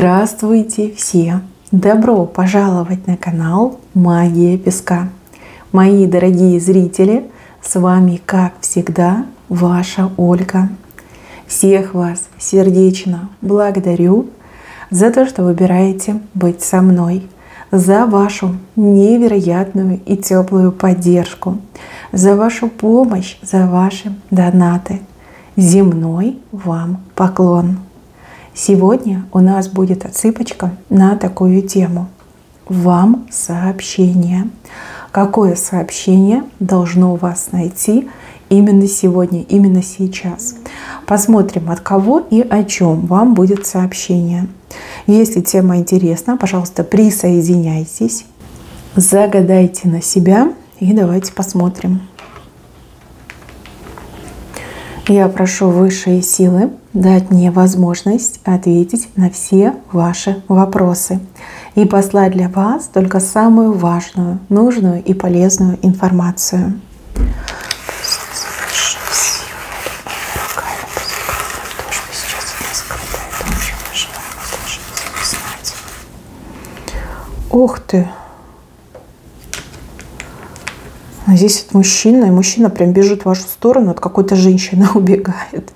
Здравствуйте все! Добро пожаловать на канал Магия Песка. Мои дорогие зрители, с вами, как всегда, ваша Ольга. Всех вас сердечно благодарю за то, что выбираете быть со мной, за вашу невероятную и теплую поддержку, за вашу помощь, за ваши донаты. Земной вам поклон! Сегодня у нас будет отсыпочка на такую тему. Вам сообщение. Какое сообщение должно вас найти именно сегодня, именно сейчас? Посмотрим, от кого и о чем вам будет сообщение. Если тема интересна, пожалуйста, присоединяйтесь, загадайте на себя и давайте посмотрим. Я прошу высшие силы дать мне возможность ответить на все ваши вопросы и послать для вас только самую важную, нужную и полезную информацию. Ух ты! Здесь вот мужчина, и мужчина прям бежит в вашу сторону, от какой-то женщины убегает.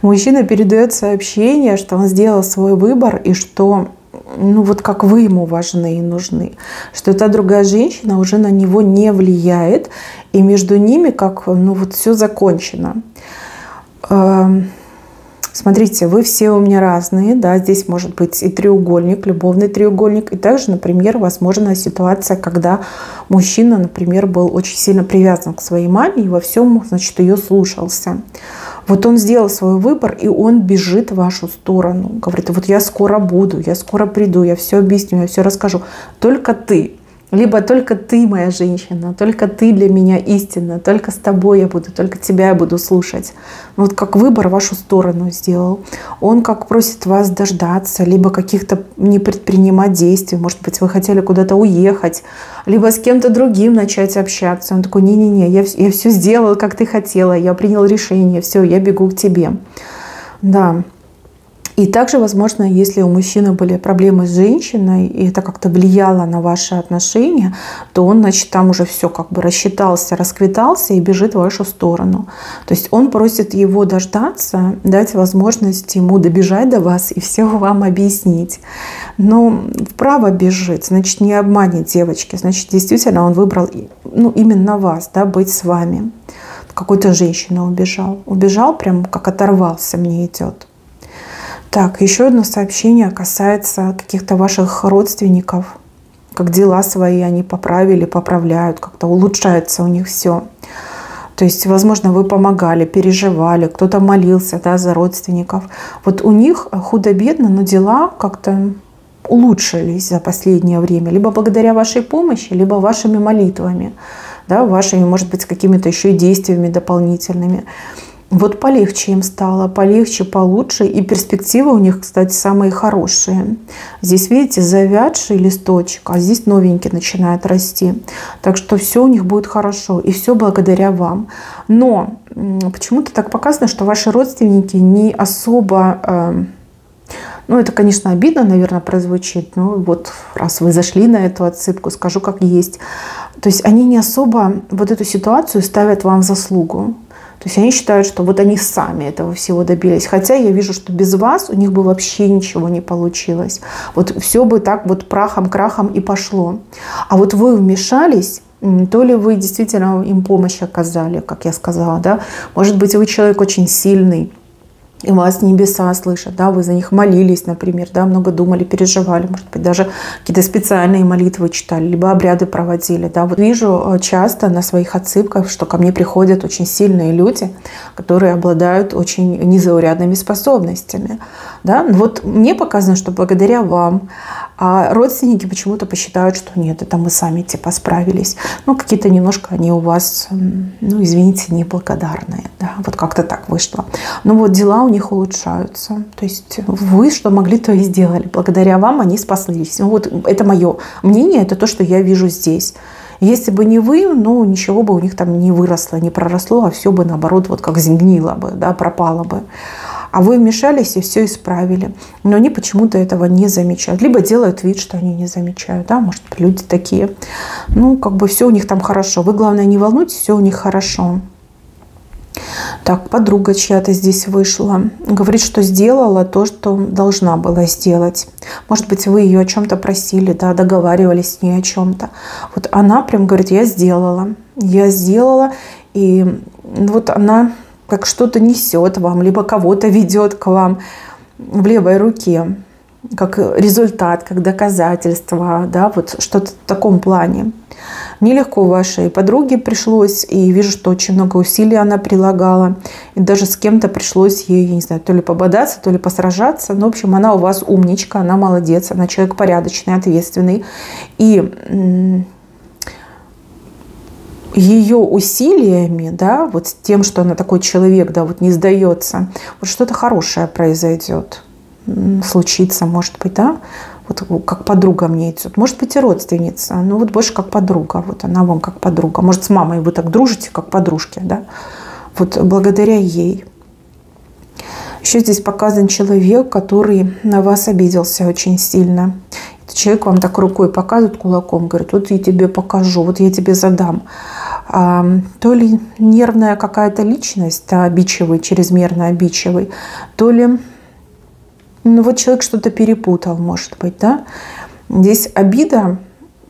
Мужчина передает сообщение, что он сделал свой выбор, и что, ну вот как вы ему важны и нужны, что та другая женщина уже на него не влияет, и между ними как, ну вот все закончено. Смотрите, вы все у меня разные, да, здесь может быть и треугольник, любовный треугольник, и также, например, возможна ситуация, когда мужчина, например, был очень сильно привязан к своей маме и во всем, значит, ее слушался. Вот он сделал свой выбор, и он бежит в вашу сторону. Говорит, вот я скоро буду, я скоро приду, я все объясню, я все расскажу. Только ты. Либо только ты, моя женщина, только ты для меня истина, только с тобой я буду, только тебя я буду слушать. Вот как выбор в вашу сторону сделал. Он как просит вас дождаться, либо каких-то не предпринимать действий. Может быть, вы хотели куда-то уехать, либо с кем-то другим начать общаться. Он такой, не-не-не, я все сделал, как ты хотела, я принял решение, все, я бегу к тебе. Да. И также, возможно, если у мужчины были проблемы с женщиной, и это как-то влияло на ваши отношения, то он, значит, там уже все как бы рассчитался, расквитался и бежит в вашу сторону. То есть он просит его дождаться, дать возможность ему добежать до вас и все вам объяснить. Но вправо бежит, значит, не обманет девочки, значит, действительно он выбрал, ну, именно вас, да, быть с вами. Какой-то женщина убежал. Убежал, прям как оторвался, мне идет. Так, еще одно сообщение касается каких-то ваших родственников. Как дела свои они поправили, поправляют, как-то улучшается у них все. То есть, возможно, вы помогали, переживали, кто-то молился, да, за родственников. Вот у них худо-бедно, но дела как-то улучшились за последнее время. Либо благодаря вашей помощи, либо вашими молитвами, да, вашими, может быть, какими-то еще и действиями дополнительными. Вот полегче им стало, полегче, получше. И перспективы у них, кстати, самые хорошие. Здесь, видите, завядший листочек, а здесь новенький начинает расти. Так что все у них будет хорошо. И все благодаря вам. Но почему-то так показано, что ваши родственники не особо... Ну, это, конечно, обидно, наверное, прозвучит. Но вот раз вы зашли на эту отсыпку, скажу, как есть. То есть они не особо вот эту ситуацию ставят вам в заслугу. То есть они считают, что вот они сами этого всего добились. Хотя я вижу, что без вас у них бы вообще ничего не получилось. Вот все бы так вот прахом-крахом и пошло. А вот вы вмешались, то ли вы действительно им помощь оказали, как я сказала, да. Может быть, вы человек очень сильный, и вас небеса слышат, да, вы за них молились, например, да, много думали, переживали, может быть, даже какие-то специальные молитвы читали, либо обряды проводили, да. Вот вижу часто на своих отсыпках, что ко мне приходят очень сильные люди, которые обладают очень незаурядными способностями, да. Вот мне показано, что благодаря вам, а родственники почему-то посчитают, что нет, это мы сами типа справились. Ну, какие-то немножко они у вас, ну, извините, неблагодарные, да, вот как-то так вышло. Но вот дела у них улучшаются. То есть вы что могли, то и сделали. Благодаря вам они спаслись. Ну, вот это мое мнение, это то, что я вижу здесь. Если бы не вы, ну ничего бы у них там не выросло, не проросло, а все бы наоборот вот как сгнило бы, да, пропало бы. А вы вмешались и все исправили. Но они почему-то этого не замечают. Либо делают вид, что они не замечают. Да? Может быть, люди такие. Ну, как бы все у них там хорошо. Вы, главное, не волнуйтесь, все у них хорошо. Так, подруга чья-то здесь вышла. Говорит, что сделала то, что должна была сделать. Может быть, вы ее о чем-то просили, да, договаривались с ней о чем-то. Вот она прям говорит, я сделала. Я сделала. И вот она как что-то несет вам, либо кого-то ведет к вам в левой руке. Как результат, как доказательство, да, вот что-то в таком плане. Нелегко вашей подруге пришлось, и вижу, что очень много усилий она прилагала. И даже с кем-то пришлось ей, я не знаю, то ли пободаться, то ли посражаться. Но, в общем, она у вас умничка, она молодец, она человек порядочный, ответственный. И ее усилиями, да, вот с тем, что она такой человек, да, вот не сдается, вот что-то хорошее произойдет, случится, может быть, да. Вот как подруга мне идет. Может быть, и родственница, но вот больше как подруга. Вот она вам как подруга. Может, с мамой вы так дружите, как подружки, да? Вот благодаря ей. Еще здесь показан человек, который на вас обиделся очень сильно. Этот человек вам так рукой показывает, кулаком, говорит, вот я тебе покажу, вот я тебе задам. То ли нервная какая-то личность, обидчивый, чрезмерно обидчивый, то ли... Ну вот человек что-то перепутал, может быть, да. Здесь обида,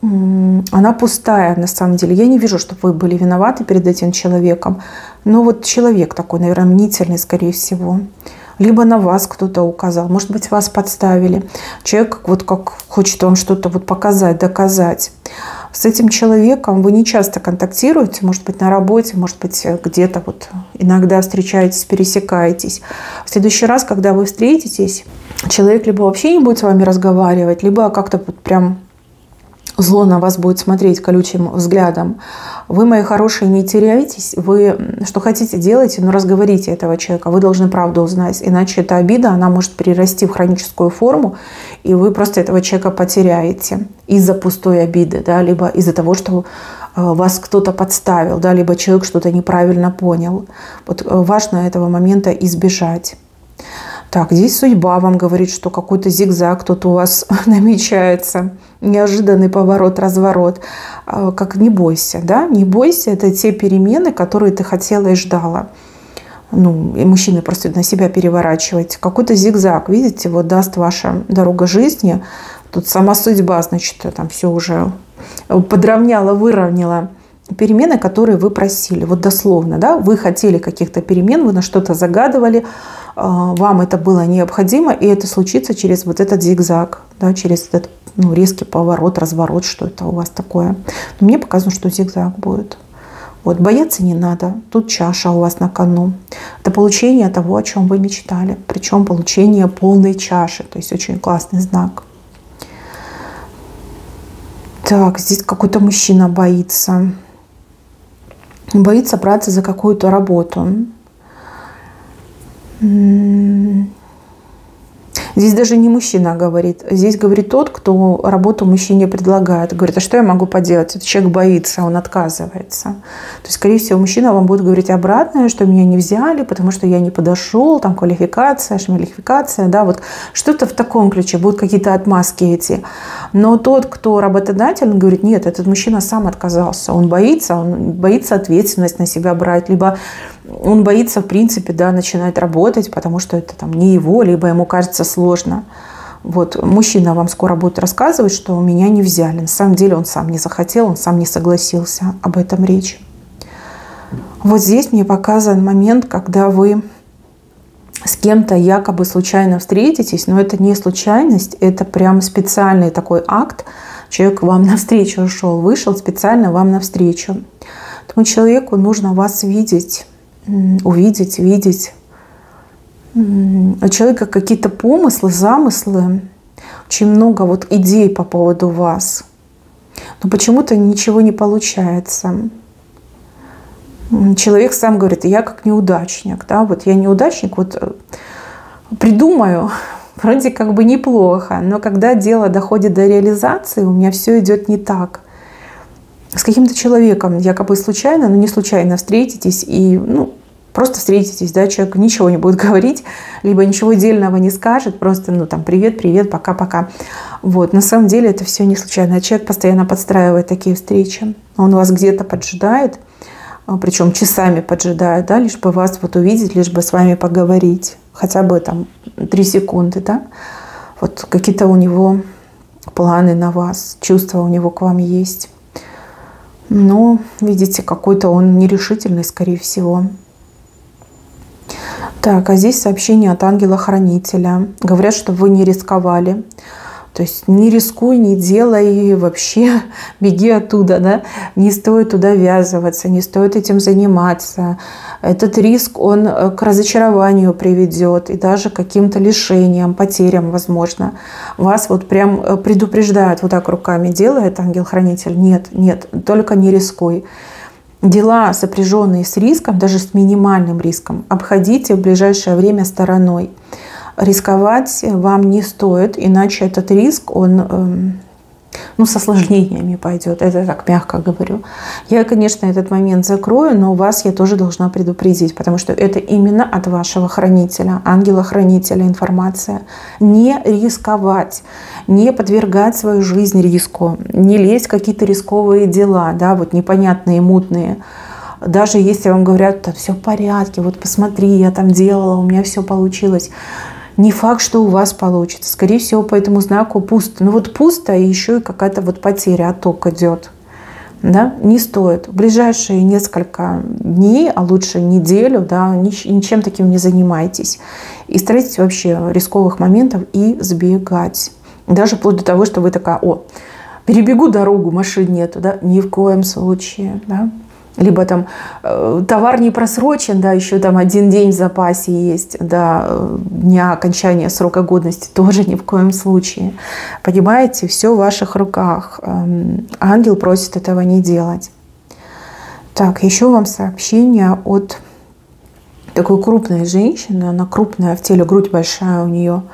она пустая на самом деле. Я не вижу, чтобы вы были виноваты перед этим человеком. Но вот человек такой, наверное, мнительный, скорее всего. Либо на вас кто-то указал, может быть, вас подставили. Человек вот как хочет вам что-то вот показать, доказать. С этим человеком вы не часто контактируете, может быть, на работе, может быть, где-то вот иногда встречаетесь, пересекаетесь. В следующий раз, когда вы встретитесь, человек либо вообще не будет с вами разговаривать, либо как-то вот прям зло на вас будет смотреть колючим взглядом. Вы, мои хорошие, не теряйтесь. Вы что хотите, делайте, но разговорите этого человека. Вы должны правду узнать. Иначе эта обида, она может перерасти в хроническую форму, и вы просто этого человека потеряете из-за пустой обиды, да, либо из-за того, что вас кто-то подставил, да, либо человек что-то неправильно понял. Вот важно этого момента избежать. Так, здесь судьба вам говорит, что какой-то зигзаг тут у вас намечается. Неожиданный поворот, разворот. Как не бойся, да? Не бойся, это те перемены, которые ты хотела и ждала. Ну, и мужчины просто на себя переворачивать. Какой-то зигзаг, видите, вот даст ваша дорога жизни. Тут сама судьба, значит, там все уже подровняла, выровняла. Перемены, которые вы просили. Вот дословно, да, вы хотели каких-то перемен, вы на что-то загадывали, вам это было необходимо, и это случится через вот этот зигзаг, да, через этот резкий поворот, разворот, что это у вас такое. Но мне показано, что зигзаг будет. Вот, бояться не надо. Тут чаша у вас на кону. Это получение того, о чем вы мечтали. Причем получение полной чаши. То есть очень классный знак. Так, здесь какой-то мужчина боится. Боится браться за какую-то работу. Здесь даже не мужчина говорит. Здесь говорит тот, кто работу мужчине предлагает. Говорит, а что я могу поделать? Этот человек боится, он отказывается. То есть, скорее всего, мужчина вам будет говорить обратное, что меня не взяли, потому что я не подошел, там квалификация, шмалификация, да, вот что-то в таком ключе, будут какие-то отмазки эти. Но тот, кто работодатель, он говорит, нет, этот мужчина сам отказался, он боится ответственность на себя брать, либо он боится, в принципе, да, начинать работать, потому что это там не его, либо ему кажется сложно. Вот, мужчина вам скоро будет рассказывать, что меня не взяли. На самом деле он сам не захотел, он сам не согласился. Об этом речь. Вот здесь мне показан момент, когда вы с кем-то якобы случайно встретитесь, но это не случайность, это прям специальный такой акт. Человек вам навстречу ушел, вышел специально вам навстречу. Этому человеку нужно вас видеть. Увидеть, видеть. У человека какие-то помыслы, замыслы, очень много вот идей по поводу вас. Но почему-то ничего не получается. Человек сам говорит, я как неудачник. Да? Вот я неудачник, вот придумаю, вроде как бы неплохо, но когда дело доходит до реализации, у меня все идет не так. С каким-то человеком якобы случайно, но не случайно встретитесь, и Просто встретитесь, да, человек ничего не будет говорить, либо ничего дельного не скажет, просто, ну, там, привет, привет, пока-пока. Вот, на самом деле это все не случайно. Человек постоянно подстраивает такие встречи. Он вас где-то поджидает, причем часами поджидает, да, лишь бы вас вот увидеть, лишь бы с вами поговорить. Хотя бы там 3 секунды, да. Вот какие-то у него планы на вас, чувства у него к вам есть. Но, видите, какой-то он нерешительный, скорее всего. Так, а здесь сообщение от ангела-хранителя. Говорят, что вы не рисковали. То есть не рискуй, не делай, вообще беги оттуда, да? Не стоит туда ввязываться, не стоит этим заниматься. Этот риск, он к разочарованию приведет и даже к каким-то лишениям, потерям, возможно. Вас вот прям предупреждают, вот так руками делает ангел-хранитель. Нет, нет, только не рискуй. Дела, сопряженные с риском, даже с минимальным риском, обходите в ближайшее время стороной. Рисковать вам не стоит, иначе этот риск, он с осложнениями пойдет. Это так мягко говорю. Я, конечно, этот момент закрою, но вас я тоже должна предупредить, потому что это именно от вашего хранителя, ангела-хранителя информация. Не рисковать, не подвергать свою жизнь риску, не лезть в какие-то рисковые дела, да, вот непонятные, мутные. Даже если вам говорят, да, все в порядке, вот посмотри, я там делала, у меня все получилось. Не факт, что у вас получится. Скорее всего, по этому знаку пусто. Ну вот пусто, и еще и какая-то вот потеря, отток идет. Да? Не стоит. В ближайшие несколько дней, а лучше неделю, да, ничем таким не занимайтесь. И старайтесь вообще рисковых моментов избегать. Даже вплоть до того, что вы такая, перебегу дорогу, машин нету. Да? Ни в коем случае. Да? Либо там товар не просрочен, да, еще там 1 день в запасе есть до дня окончания срока годности, тоже ни в коем случае. Понимаете, все в ваших руках. Ангел просит этого не делать. Так, еще вам сообщение от такой крупной женщины. Она крупная в теле, грудь большая у нее.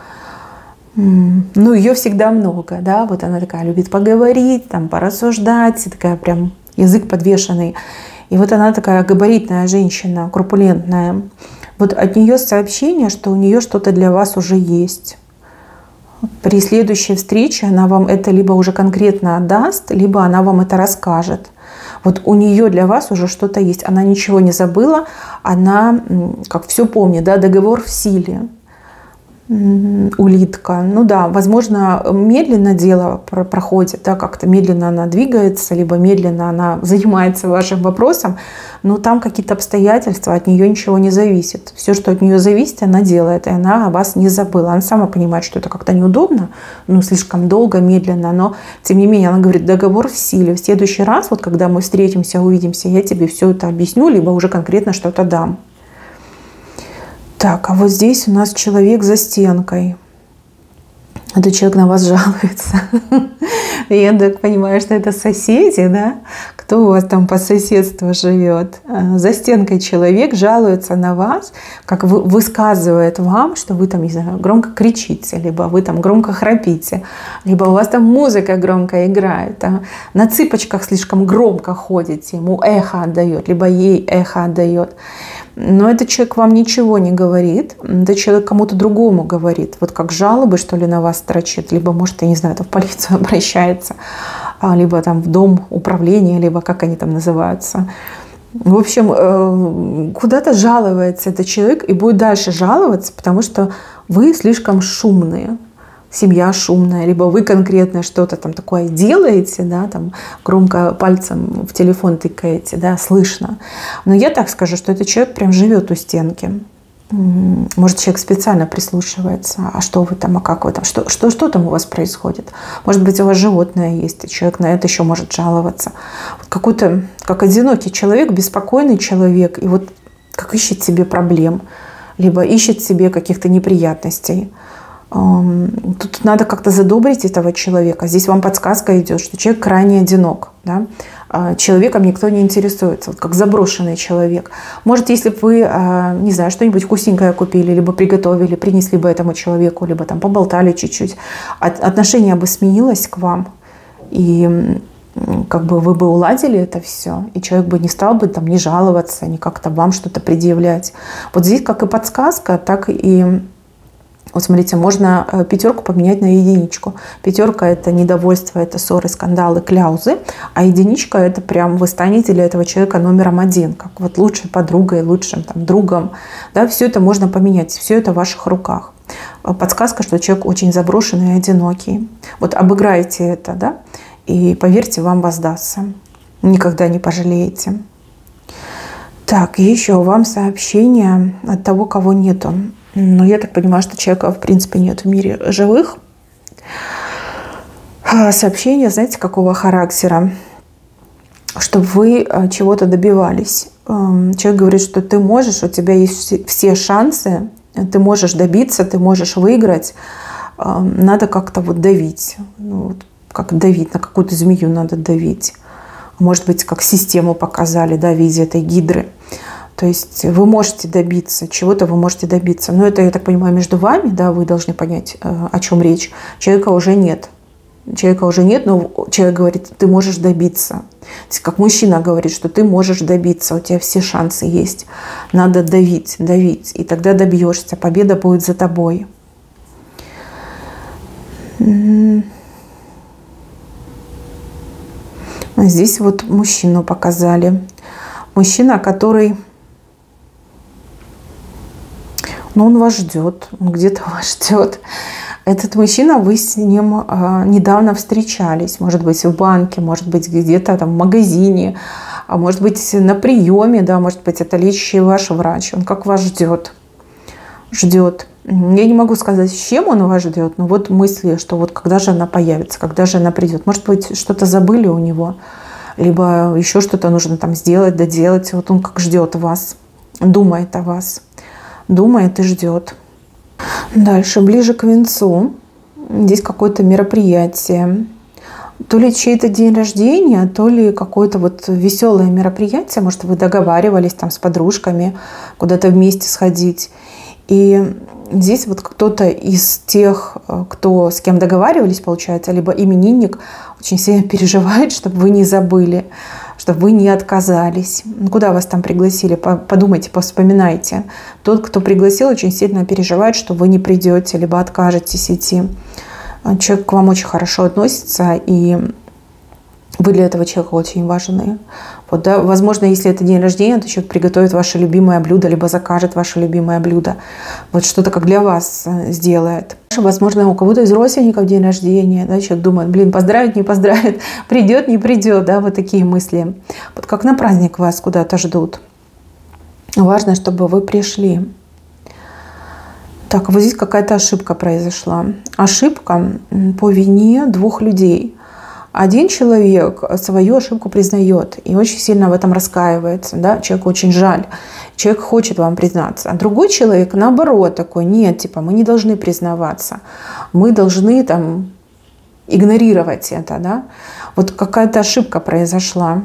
Ну, ее всегда много, да, вот она такая любит поговорить, там, порассуждать, такая прям язык подвешенный. И вот она такая габаритная женщина, корпулентная. Вот от нее сообщение, что у нее что-то для вас уже есть. При следующей встрече она вам это либо уже конкретно отдаст, либо она вам это расскажет. Вот у нее для вас уже что-то есть. Она ничего не забыла, она как все помнит, да, договор в силе. Улитка. Ну да, возможно, медленно дело проходит, да, как-то медленно она двигается, либо медленно она занимается вашим вопросом, но там какие-то обстоятельства, от нее ничего не зависит. Все, что от нее зависит, она делает, и она о вас не забыла. Она сама понимает, что это как-то неудобно, слишком долго, медленно, но тем не менее она говорит, договор в силе. В следующий раз, вот когда мы встретимся, увидимся, я тебе все это объясню, либо уже конкретно что-то дам. Так, а вот здесь у нас человек за стенкой. Этот человек на вас жалуется. Я так понимаю, что это соседи, да? Кто у вас там по соседству живет? За стенкой человек жалуется на вас, как высказывает вам, что вы там, не знаю, громко кричите, либо вы там громко храпите, либо у вас там музыка громко играет, на цыпочках слишком громко ходите, ему эхо отдает, либо ей эхо отдает. Но этот человек вам ничего не говорит, этот человек кому-то другому говорит. Вот как жалобы, что ли, на вас строчит, либо, может, я не знаю, в полицию обращается, либо там в дом управления, либо как они там называются. В общем, куда-то жалуется этот человек и будет дальше жаловаться, потому что вы слишком шумные. Семья шумная, либо вы конкретно что-то там такое делаете, да, там громко пальцем в телефон тыкаете, да, слышно. Но я так скажу, что этот человек прям живет у стенки. Может, человек специально прислушивается, а что вы там, а как вы там, что там у вас происходит. Может быть, у вас животное есть, и человек на это еще может жаловаться. Вот какой-то, как одинокий человек, беспокойный человек, и вот как ищет себе проблем, либо ищет себе каких-то неприятностей. Тут надо как-то задобрить этого человека. Здесь вам подсказка идет, что человек крайне одинок. Да? Человеком никто не интересуется, вот как заброшенный человек. Может, если бы вы, не знаю, что-нибудь вкусненькое купили, либо приготовили, принесли бы этому человеку, либо там поболтали чуть-чуть, отношение бы сменилось к вам. И как бы вы бы уладили это все, и человек бы не стал бы там не жаловаться, не как-то вам что-то предъявлять. Вот здесь как и подсказка, так и вот смотрите, можно 5 поменять на 1. 5 – это недовольство, это ссоры, скандалы, кляузы. А 1 – это прям вы станете для этого человека номером 1, как вот лучшей подругой, лучшим там, другом. Да, все это можно поменять, все это в ваших руках. Подсказка, что человек очень заброшенный и одинокий. Вот обыграйте это, да, и поверьте, вам воздастся. Никогда не пожалеете. Так, и еще вам сообщение от того, кого нету. Но я так понимаю, что человека в принципе нет в мире живых. Сообщение, знаете, какого характера? Чтобы вы чего-то добивались. Человек говорит, что ты можешь, у тебя есть все шансы, ты можешь добиться, ты можешь выиграть. Надо как-то вот давить. Ну, вот как давить, на какую-то змею надо давить. Может быть, как систему показали, да, в виде этой гидры. То есть вы можете добиться, чего-то вы можете добиться. Но это, я так понимаю, между вами, да, вы должны понять, о чем речь. Человека уже нет. Человека уже нет, но человек говорит, ты можешь добиться. То есть как мужчина говорит, что ты можешь добиться, у тебя все шансы есть. Надо давить, давить, и тогда добьешься. Победа будет за тобой. Здесь вот мужчину показали. Мужчина, который... Но он вас ждет, он где-то вас ждет. Этот мужчина, вы с ним недавно встречались, может быть, в банке, может быть, где-то там в магазине, а может быть, на приеме, да, может быть, это лечащий ваш врач. Он как вас ждет, ждет. Я не могу сказать, с чем он вас ждет, но вот мысли, что вот когда же она появится, когда же она придет. Может быть, что-то забыли у него, либо еще что-то нужно там сделать, доделать. Вот он как ждет вас, думает о вас. Думает и ждет. Дальше, ближе к венцу. Здесь какое-то мероприятие. То ли чей-то день рождения, то ли какое-то вот веселое мероприятие. Может, вы договаривались там с подружками куда-то вместе сходить. И здесь вот кто-то из тех, кто с кем договаривались, получается, либо именинник, очень сильно переживает, чтобы вы не забыли, чтобы вы не отказались. Ну, куда вас там пригласили? Подумайте, вспоминайте. Тот, кто пригласил, очень сильно переживает, что вы не придете, либо откажетесь идти. Человек к вам очень хорошо относится, и вы для этого человека очень важны. Вот, да, возможно, если это день рождения, то человек приготовит ваше любимое блюдо, либо закажет ваше любимое блюдо. Вот что-то как для вас сделает. Возможно, у кого-то из родственников день рождения, да, человек думает, блин, поздравит, не поздравит, придет, не придет, да, вот такие мысли. Вот как на праздник вас куда-то ждут. Важно, чтобы вы пришли. Так, вот здесь какая-то ошибка произошла. Ошибка по вине 2 людей. Один человек свою ошибку признает и очень сильно в этом раскаивается. Да? Человеку очень жаль. Человек хочет вам признаться. А другой человек, наоборот, такой, нет, типа, мы не должны признаваться. Мы должны там игнорировать это. Да? Вот какая-то ошибка произошла.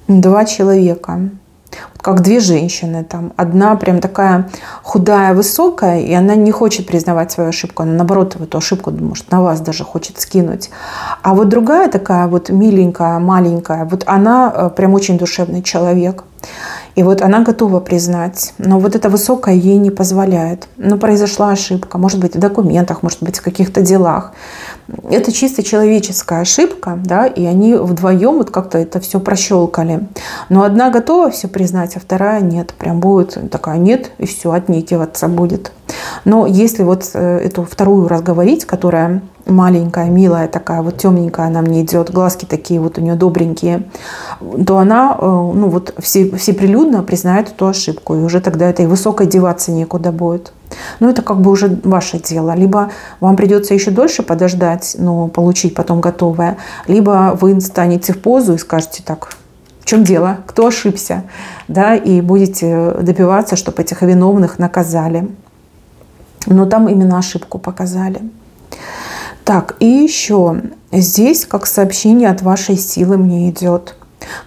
2 человека. Как 2 женщины. Там. Одна прям такая худая, высокая, и она не хочет признавать свою ошибку. Она, наоборот, эту ошибку, может, на вас даже хочет скинуть. А вот другая такая вот миленькая, маленькая, вот она прям очень душевный человек. И вот она готова признать. Но вот эта высокая ей не позволяет. Но произошла ошибка. Может быть, в документах, может быть, в каких-то делах. Это чисто человеческая ошибка, да, и они вдвоем вот как-то это все прощелкали. Но одна готова все признать, а вторая нет. Прям будет такая нет, и все, отнекиваться будет. Но если вот эту вторую разговорить, которая маленькая, милая такая, вот темненькая она мне идет, глазки такие вот у нее добренькие, то она, ну вот всеприлюдно признает эту ошибку. И уже тогда этой высокой деваться некуда будет. Но это как бы уже ваше дело. Либо вам придется еще дольше подождать, но получить потом готовое, либо вы станете в позу и скажете так, в чем дело, кто ошибся, да, и будете добиваться, чтобы этих виновных наказали. Но там именно ошибку показали. Так, и еще здесь как сообщение от вашей силы мне идет,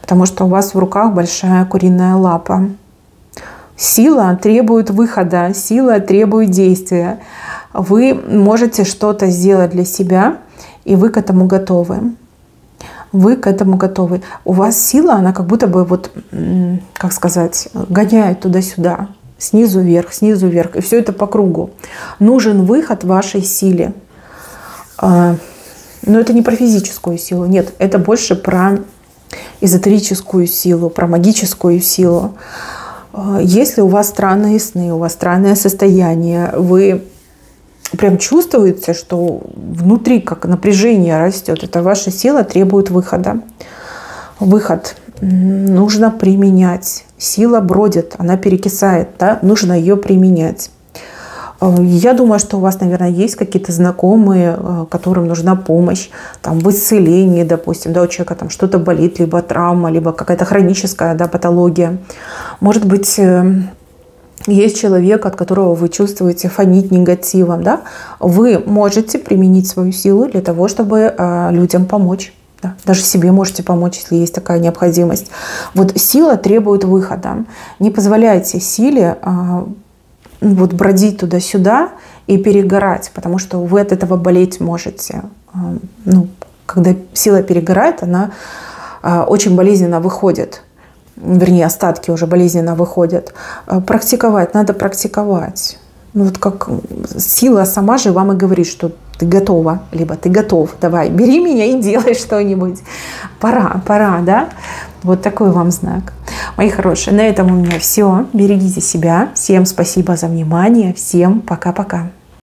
потому что у вас в руках большая куриная лапа. Сила требует выхода, сила требует действия. Вы можете что-то сделать для себя, и вы к этому готовы. Вы к этому готовы. У вас сила, она как будто бы, вот, как сказать, гоняет туда-сюда. Снизу вверх, и все это по кругу. Нужен выход вашей силе. Но это не про физическую силу, нет, это больше про эзотерическую силу, про магическую силу. Если у вас странные сны, у вас странное состояние, вы прям чувствуете, что внутри как напряжение растет, это ваша сила требует выхода. Выход нужно применять. Сила бродит, она перекисает, да? Нужно ее применять. Я думаю, что у вас, наверное, есть какие-то знакомые, которым нужна помощь там, в исцелении, допустим, да, у человека там что-то болит, либо травма, либо какая-то хроническая, да, патология. Может быть, есть человек, от которого вы чувствуете фонить негативом. Да? Вы можете применить свою силу для того, чтобы людям помочь. Да? Даже себе можете помочь, если есть такая необходимость. Вот сила требует выхода. Не позволяйте силе вот бродить туда-сюда и перегорать, потому что вы от этого болеть можете. Ну, когда сила перегорает, она очень болезненно выходит. Вернее, остатки уже болезненно выходят. Практиковать, надо практиковать. Ну, вот как сила сама же вам и говорит, что ты готова, либо ты готов, давай, бери меня и делай что-нибудь. Пора, да? Вот такой вам знак. Мои хорошие, на этом у меня все. Берегите себя. Всем спасибо за внимание. Всем пока-пока.